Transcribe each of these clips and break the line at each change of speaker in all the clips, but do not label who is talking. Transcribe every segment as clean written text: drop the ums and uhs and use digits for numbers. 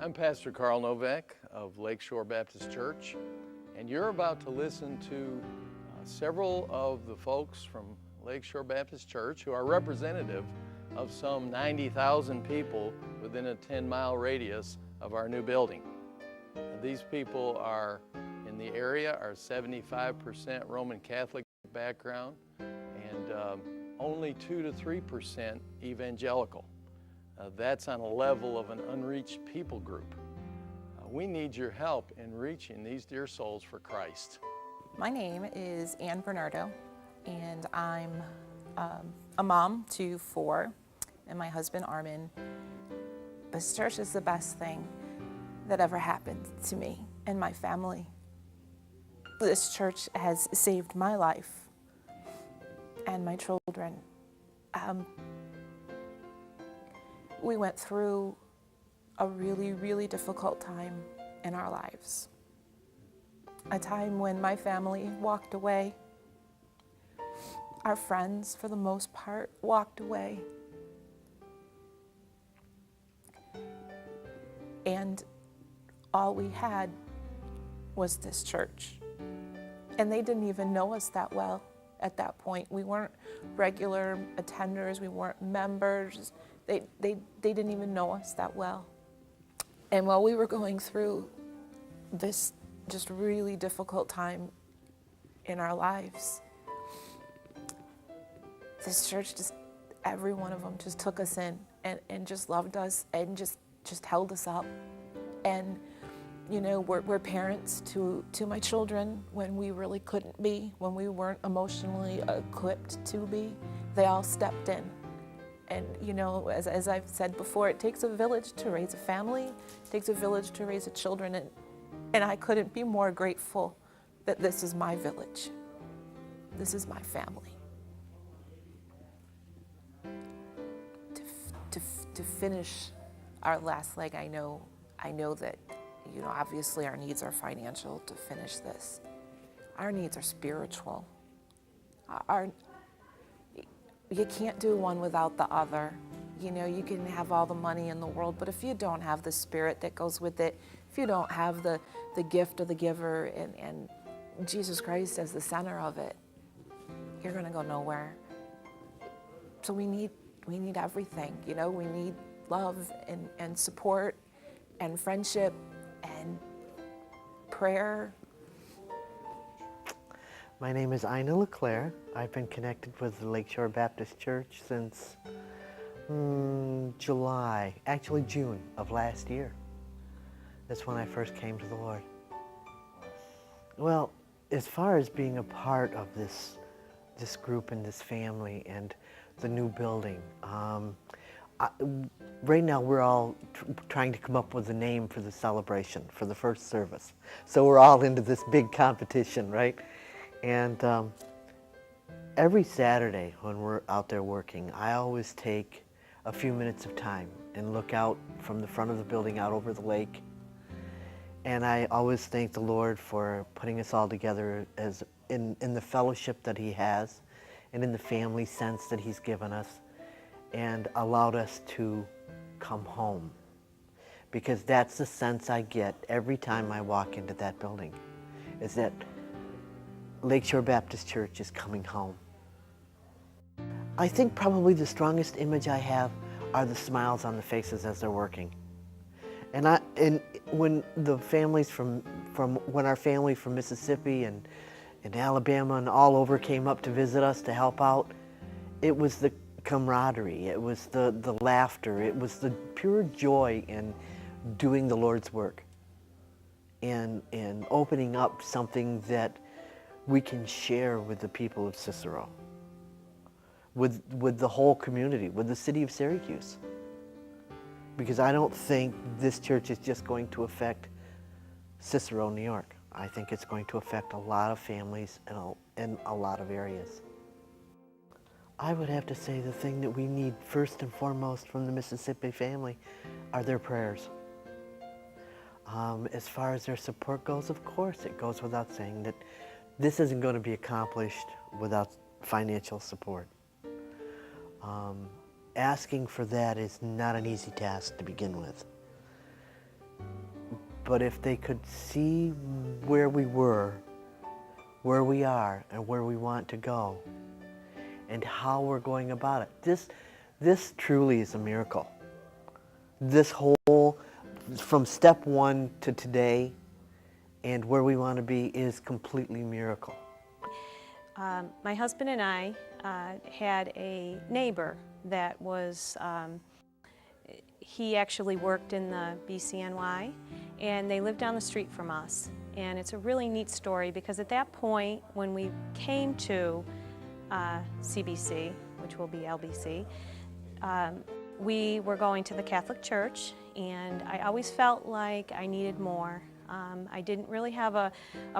I'm Pastor Carl Novak of Lakeshore Baptist Church, and you're about to listen to several of the folks from Lakeshore Baptist Church who are representative of some 90,000 people within a 10-mile radius of our new building. These people are in the area are 75% Roman Catholic background and only 2 to 3% evangelical. That's on a level of an unreached people group. We need your help in reaching these dear souls for Christ.
My name is Ann Bernardo, and I'm a mom to 4, and my husband Armin. This church is the best thing that ever happened to me and my family. This church has saved my life and my children. We went through a really, really difficult time in our lives. A time when my family walked away. Our friends, for the most part, walked away. And all we had was this church. And they didn't even know us that well at that point. We weren't regular attenders, we weren't members. They didn't even know us that well. And while we were going through this just really difficult time in our lives, this church just, every one of them just took us in and just loved us and just held us up. And you know, we're parents to my children when we really couldn't be, when we weren't emotionally equipped to be. They all stepped in. And you know, as I've said before, it takes a village to raise a family, it takes a village to raise a children, and I couldn't be more grateful that this is my village. This is my family. To finish our last leg, I know that, you know, obviously our needs are financial to finish this. Our needs are spiritual. You can't do one without the other. You know, you can have all the money in the world, but if you don't have the spirit that goes with it, if you don't have the gift of the giver and Jesus Christ as the center of it, you're gonna go nowhere. So we need everything, you know, we need love and support and friendship and prayer.
My name is Ina LeClaire. I've been connected with the Lakeshore Baptist Church since June of last year. That's when I first came to the Lord. Well, as far as being a part of this group and this family and the new building, right now we're all trying to come up with a name for the celebration, for the first service. So we're all into this big competition, right? And every Saturday when we're out there working, I always take a few minutes of time and look out from the front of the building out over the lake. And I always thank the Lord for putting us all together as in the fellowship that He has and in the family sense that He's given us and allowed us to come home. Because that's the sense I get every time I walk into that building, is that Lakeshore Baptist Church is coming home. I think probably the strongest image I have are the smiles on the faces as they're working. And when the families when our family from Mississippi and Alabama and all over came up to visit us to help out, it was the camaraderie, it was the laughter, it was the pure joy in doing the Lord's work and opening up something that we can share with the people of Cicero, with the whole community, with the city of Syracuse. Because I don't think this church is just going to affect Cicero, New York. I think it's going to affect a lot of families in a lot of areas. I would have to say the thing that we need first and foremost from the Mississippi family are their prayers. As far as their support goes, of course, it goes without saying that this isn't going to be accomplished without financial support. Asking for that is not an easy task to begin with. but if they could see where we were, where we are, and where we want to go, and how we're going about it. This truly is a miracle. This whole, from step one to today, and where we want to be is completely miracle.
My husband and I had a neighbor that was, he actually worked in the BCNY, and they lived down the street from us. And it's a really neat story because at that point, when we came to CBC, which will be LBC, we were going to the Catholic Church, and I always felt like I needed more. I didn't really have a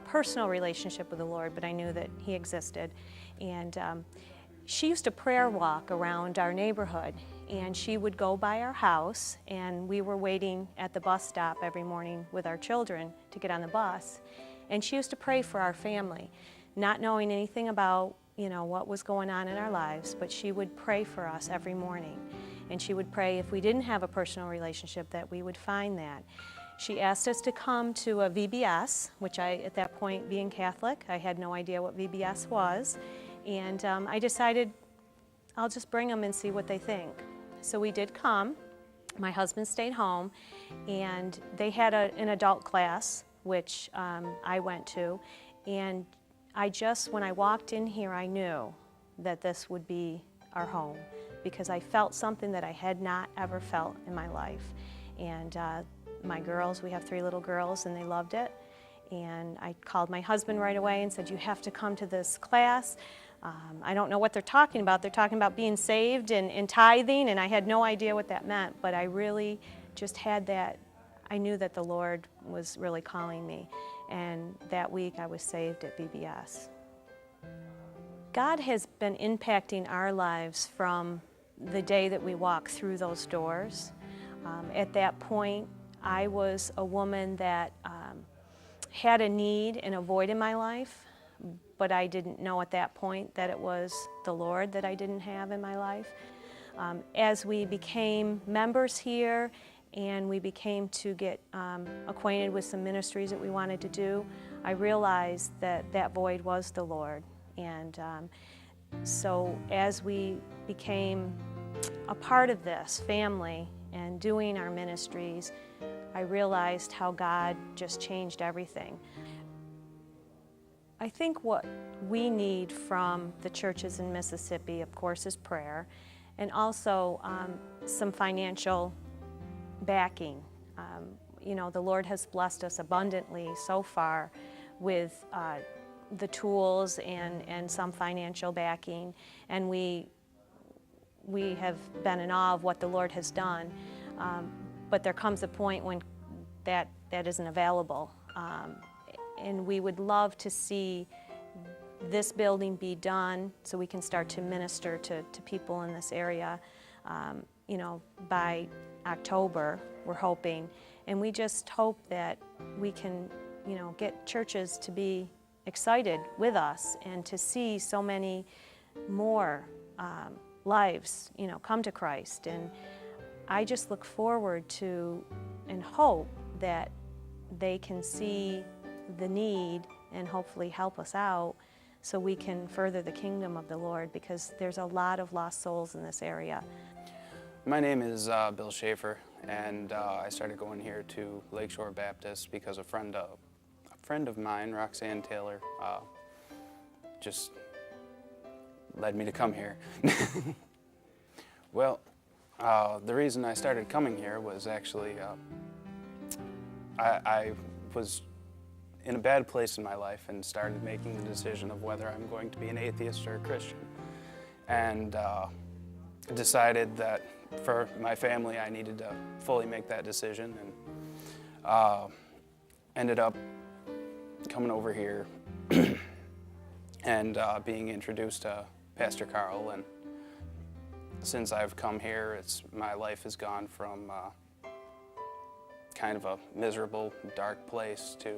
personal relationship with the Lord, but I knew that He existed. And she used to prayer walk around our neighborhood, and she would go by our house, and we were waiting at the bus stop every morning with our children to get on the bus. And she used to pray for our family, not knowing anything about, you know, what was going on in our lives, but she would pray for us every morning. And she would pray if we didn't have a personal relationship that we would find that. She asked us to come to a VBS, which at that point, being Catholic, I had no idea what VBS was. And I decided I'll just bring them and see what they think. So we did come. My husband stayed home, and they had an adult class, which I went to. And when I walked in here, I knew that this would be our home, because I felt something that I had not ever felt in my life. And my girls, we have 3 little girls, and they loved it. And I called my husband right away and said, you have to come to this class. I don't know what they're talking about. They're talking about being saved and tithing, and I had no idea what that meant, but I really just had that. I knew that the Lord was really calling me, and that week I was saved at VBS. God has been impacting our lives from the day that we walked through those doors. At that point, I was a woman that had a need and a void in my life, but I didn't know at that point that it was the Lord that I didn't have in my life. As we became members here and we became to get acquainted with some ministries that we wanted to do, I realized that that void was the Lord. And so as we became a part of this family and doing our ministries, I realized how God just changed everything. I think what we need from the churches in Mississippi, of course, is prayer, and also some financial backing. You know, the Lord has blessed us abundantly so far with the tools and some financial backing, and we have been in awe of what the Lord has done. But there comes a point when that isn't available. And we would love to see this building be done so we can start to minister to people in this area, you know, by October, we're hoping. And we just hope that we can, you know, get churches to be excited with us and to see so many more lives, you know, come to Christ. And I just look forward to and hope that they can see the need and hopefully help us out so we can further the kingdom of the Lord, because there's a lot of lost souls in this area.
My name is Bill Schaefer, and I started going here to Lakeshore Baptist because a friend of mine, Roxanne Taylor, just led me to come here. Well, the reason I started coming here was actually I was in a bad place in my life and started making the decision of whether I'm going to be an atheist or a Christian. And decided that for my family I needed to fully make that decision, and ended up coming over here and being introduced to Pastor Carl. And since I've come here, my life has gone from kind of a miserable, dark place to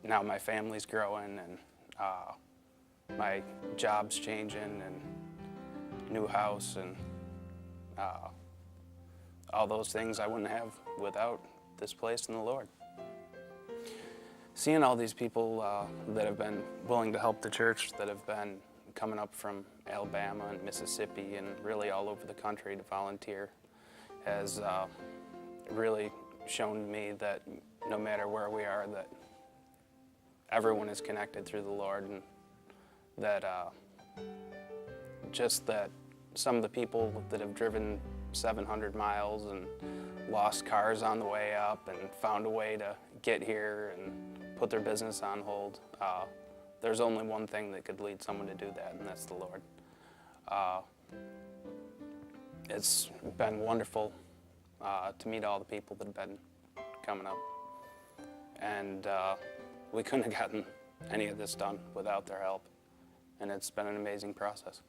now my family's growing, and my job's changing, and new house, and all those things I wouldn't have without this place and the Lord. Seeing all these people that have been willing to help the church, that have been coming up from Alabama and Mississippi and really all over the country to volunteer has really shown me that no matter where we are, that everyone is connected through the Lord, and that just that some of the people that have driven 700 miles and lost cars on the way up and found a way to get here and put their business on hold, there's only one thing that could lead someone to do that, and that's the Lord. It's been wonderful to meet all the people that have been coming up, and we couldn't have gotten any of this done without their help, and it's been an amazing process.